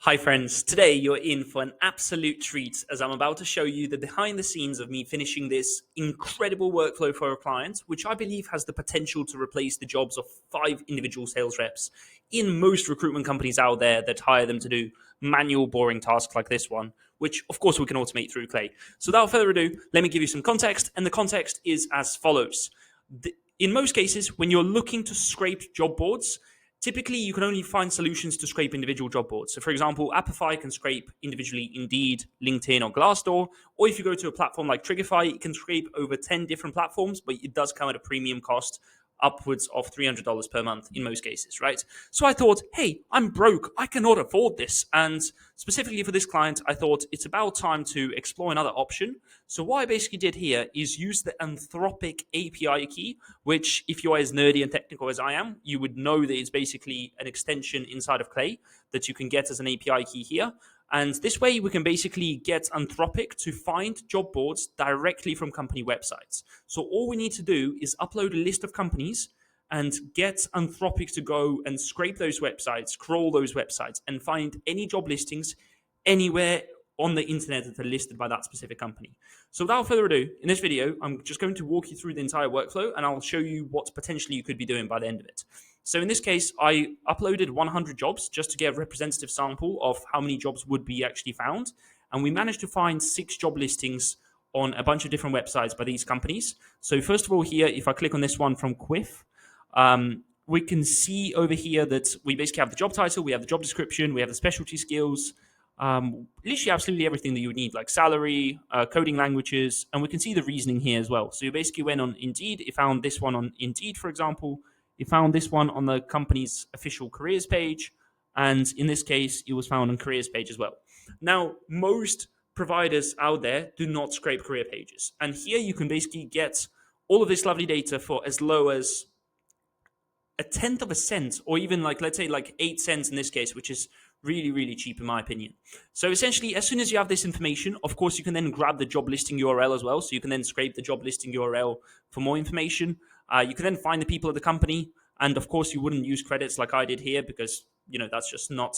Hi friends, today you're in for an absolute treat as I'm about to show you the behind the scenes of me finishing this incredible workflow for a client, which I believe has the potential to replace the jobs of 5 individual sales reps in most recruitment companies out there that hire them to do manual boring tasks like this one, which of course we can automate through Clay. So without further ado, let me give you some context, and the context is as follows. In most cases, when you're looking to scrape job boards, typically you can only find solutions to scrape individual job boards. So for example, Appify can scrape individually Indeed, LinkedIn, or Glassdoor. Or if you go to a platform like Trigify, it can scrape over 10 different platforms, but it does come at a premium cost, upwards of $300 per month in most cases, right? So I thought, hey, I'm broke. I cannot afford this. And specifically for this client, I thought it's about time to explore another option. So what I basically did here is use the Anthropic API key, which if you are as nerdy and technical as I am, you would know that it's basically an extension inside of Clay that you can get as an API key here. And this way we can basically get Anthropic to find job boards directly from company websites. So all we need to do is upload a list of companies and get Anthropic to go and scrape those websites, crawl those websites, and find any job listings anywhere on the internet that are listed by that specific company. So without further ado, in this video, I'm just going to walk you through the entire workflow and I'll show you what potentially you could be doing by the end of it. So in this case, I uploaded 100 jobs just to get a representative sample of how many jobs would be actually found. And we managed to find 6 job listings on a bunch of different websites by these companies. So first of all here, if I click on this one from Quiff, we can see over here that we basically have the job title, we have the job description, we have the specialty skills, literally absolutely everything that you would need, like salary, coding languages, and we can see the reasoning here as well. So you basically went on Indeed, it found this one on Indeed, for example, it found this one on the company's official careers page, and in this case, it was found on careers page as well. Now, most providers out there do not scrape career pages, and here you can basically get all of this lovely data for as low as a tenth of a cent, or even like, let's say like 8 cents in this case, which is really, really cheap in my opinion. So essentially, as soon as you have this information, of course, you can then grab the job listing URL as well. So you can then scrape the job listing URL for more information. You can then find the people of the company. And of course, you wouldn't use credits like I did here because, that's just not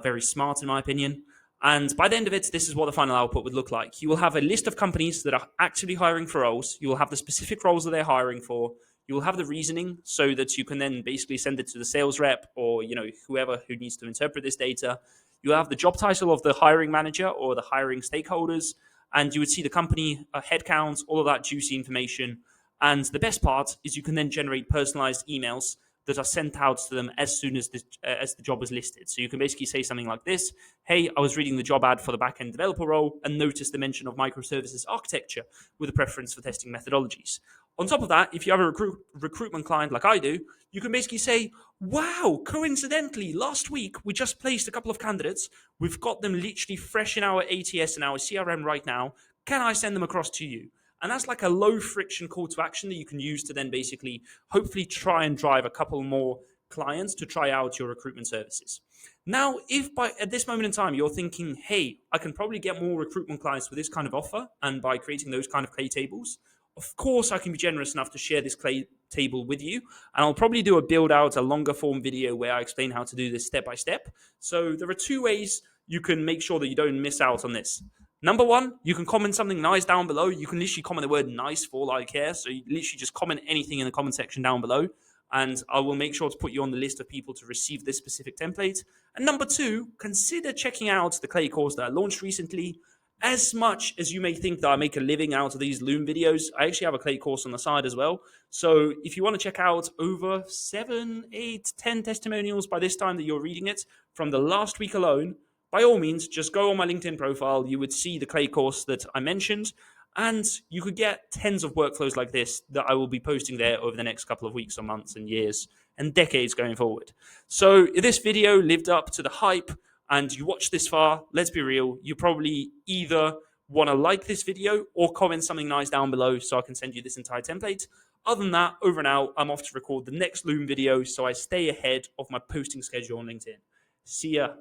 very smart in my opinion. And by the end of it, this is what the final output would look like. You will have a list of companies that are actively hiring for roles. You will have the specific roles that they're hiring for. You will have the reasoning so that you can then basically send it to the sales rep or whoever who needs to interpret this data. You have the job title of the hiring manager or the hiring stakeholders, and you would see the company headcounts, all of that juicy information. And the best part is you can then generate personalized emails that are sent out to them as soon as the job is listed. So you can basically say something like this: hey, I was reading the job ad for the backend developer role and noticed the mention of microservices architecture with a preference for testing methodologies. On top of that, if you have a recruitment client like I do, you can basically say, wow, coincidentally, last week we just placed a couple of candidates. We've got them literally fresh in our ATS and our CRM right now. Can I send them across to you? And that's like a low friction call to action that you can use to then basically hopefully try and drive a couple more clients to try out your recruitment services. Now, if at this moment in time you're thinking, hey, I can probably get more recruitment clients with this kind of offer and by creating those kind of Clay tables, of course I can be generous enough to share this Clay table with you. And I'll probably do a build out, a longer form video where I explain how to do this step by step. So there are 2 ways you can make sure that you don't miss out on this. Number 1, you can comment something nice down below. You can literally comment the word nice for all I care. So you literally just comment anything in the comment section down below. And I will make sure to put you on the list of people to receive this specific template. And number 2, consider checking out the Clay course that I launched recently. As much as you may think that I make a living out of these Loom videos, I actually have a Clay course on the side as well. So if you want to check out over 7, 8, 10 testimonials by this time that you're reading it from the last week alone, by all means, just go on my LinkedIn profile. You would see the Clay course that I mentioned, and you could get tens of workflows like this that I will be posting there over the next couple of weeks or months and years and decades going forward. So if this video lived up to the hype and you watched this far, let's be real, you probably either want to like this video or comment something nice down below so I can send you this entire template. Other than that, over and out, I'm off to record the next Loom video so I stay ahead of my posting schedule on LinkedIn. See ya.